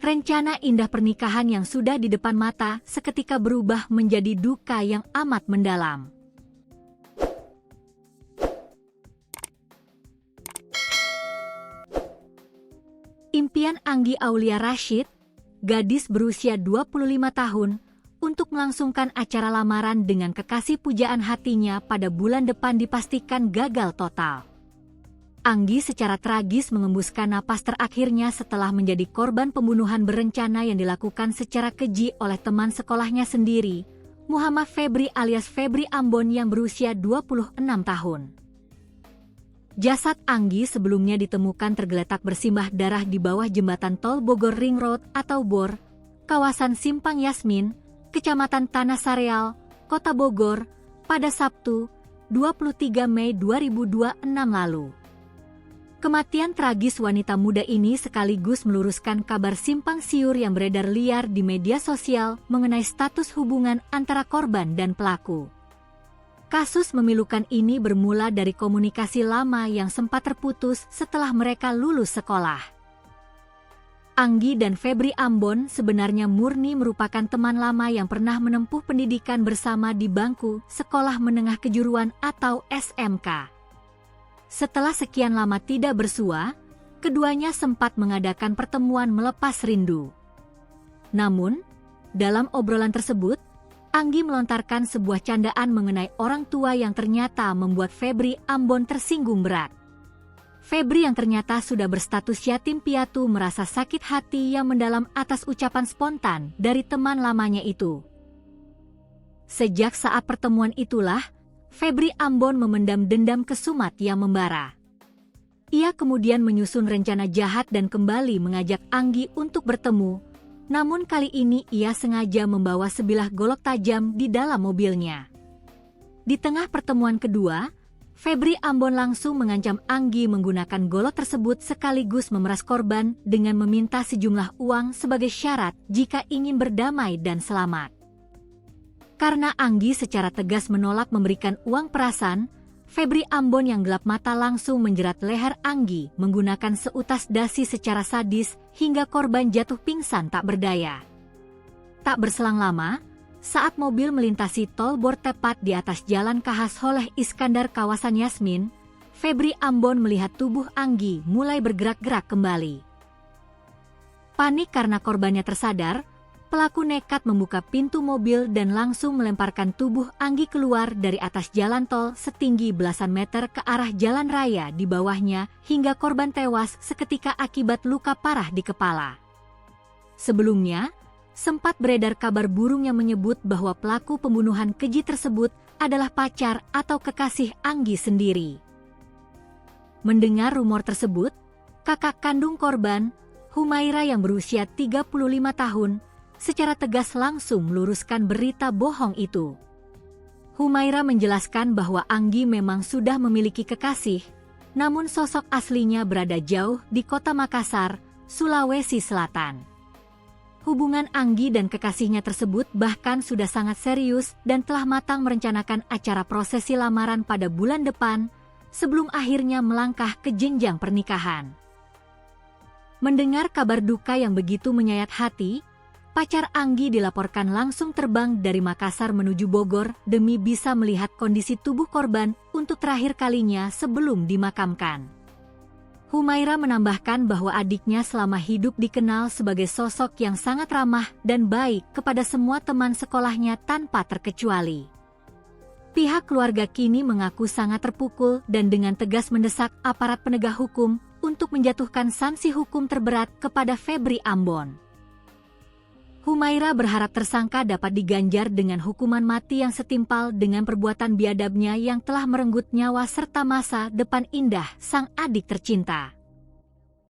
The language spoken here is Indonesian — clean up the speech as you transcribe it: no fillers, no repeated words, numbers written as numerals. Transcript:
Rencana indah pernikahan yang sudah di depan mata seketika berubah menjadi duka yang amat mendalam. Impian Anggi Aulia Rashid, gadis berusia 25 tahun, untuk melangsungkan acara lamaran dengan kekasih pujaan hatinya pada bulan depan dipastikan gagal total. Anggi secara tragis mengembuskan napas terakhirnya setelah menjadi korban pembunuhan berencana yang dilakukan secara keji oleh teman sekolahnya sendiri, Muhammad Febri alias Febri Ambon yang berusia 26 tahun. Jasad Anggi sebelumnya ditemukan tergeletak bersimbah darah di bawah jembatan tol Bogor Ring Road atau BOR, kawasan Simpang Yasmin, Kecamatan Tanah Sareal, Kota Bogor, pada Sabtu, 23 Mei 2026 lalu. Kematian tragis wanita muda ini sekaligus meluruskan kabar simpang siur yang beredar liar di media sosial mengenai status hubungan antara korban dan pelaku. Kasus memilukan ini bermula dari komunikasi lama yang sempat terputus setelah mereka lulus sekolah. Anggi dan Febri Ambon sebenarnya murni merupakan teman lama yang pernah menempuh pendidikan bersama di bangku sekolah menengah kejuruan atau SMK. Setelah sekian lama tidak bersua, keduanya sempat mengadakan pertemuan melepas rindu. Namun, dalam obrolan tersebut, Anggi melontarkan sebuah candaan mengenai orang tua yang ternyata membuat Febri Ambon tersinggung berat. Febri yang ternyata sudah berstatus yatim piatu merasa sakit hati yang mendalam atas ucapan spontan dari teman lamanya itu. Sejak saat pertemuan itulah, Febri Ambon memendam dendam kesumat yang membara. Ia kemudian menyusun rencana jahat dan kembali mengajak Anggi untuk bertemu, namun kali ini ia sengaja membawa sebilah golok tajam di dalam mobilnya. Di tengah pertemuan kedua, Febri Ambon langsung mengancam Anggi menggunakan golok tersebut sekaligus memeras korban dengan meminta sejumlah uang sebagai syarat jika ingin berdamai dan selamat. Karena Anggi secara tegas menolak memberikan uang perasan, Febri Ambon yang gelap mata langsung menjerat leher Anggi menggunakan seutas dasi secara sadis hingga korban jatuh pingsan tak berdaya. Tak berselang lama, saat mobil melintasi tol BOR tepat di atas Jalan KH Holeh Iskandar kawasan Yasmin, Febri Ambon melihat tubuh Anggi mulai bergerak-gerak kembali. Panik karena korbannya tersadar, pelaku nekat membuka pintu mobil dan langsung melemparkan tubuh Anggi keluar dari atas jalan tol setinggi belasan meter ke arah jalan raya di bawahnya hingga korban tewas seketika akibat luka parah di kepala. Sebelumnya, sempat beredar kabar burung yang menyebut bahwa pelaku pembunuhan keji tersebut adalah pacar atau kekasih Anggi sendiri. Mendengar rumor tersebut, kakak kandung korban, Humaira yang berusia 35 tahun, secara tegas langsung meluruskan berita bohong itu. Humaira menjelaskan bahwa Anggi memang sudah memiliki kekasih, namun sosok aslinya berada jauh di kota Makassar, Sulawesi Selatan. Hubungan Anggi dan kekasihnya tersebut bahkan sudah sangat serius dan telah matang merencanakan acara prosesi lamaran pada bulan depan, sebelum akhirnya melangkah ke jenjang pernikahan. Mendengar kabar duka yang begitu menyayat hati, pacar Anggi dilaporkan langsung terbang dari Makassar menuju Bogor demi bisa melihat kondisi tubuh korban untuk terakhir kalinya sebelum dimakamkan. Humaira menambahkan bahwa adiknya selama hidup dikenal sebagai sosok yang sangat ramah dan baik kepada semua teman sekolahnya tanpa terkecuali. Pihak keluarga kini mengaku sangat terpukul dan dengan tegas mendesak aparat penegak hukum untuk menjatuhkan sanksi hukum terberat kepada Febri Ambon. Humaira berharap tersangka dapat diganjar dengan hukuman mati yang setimpal dengan perbuatan biadabnya yang telah merenggut nyawa serta masa depan indah sang adik tercinta.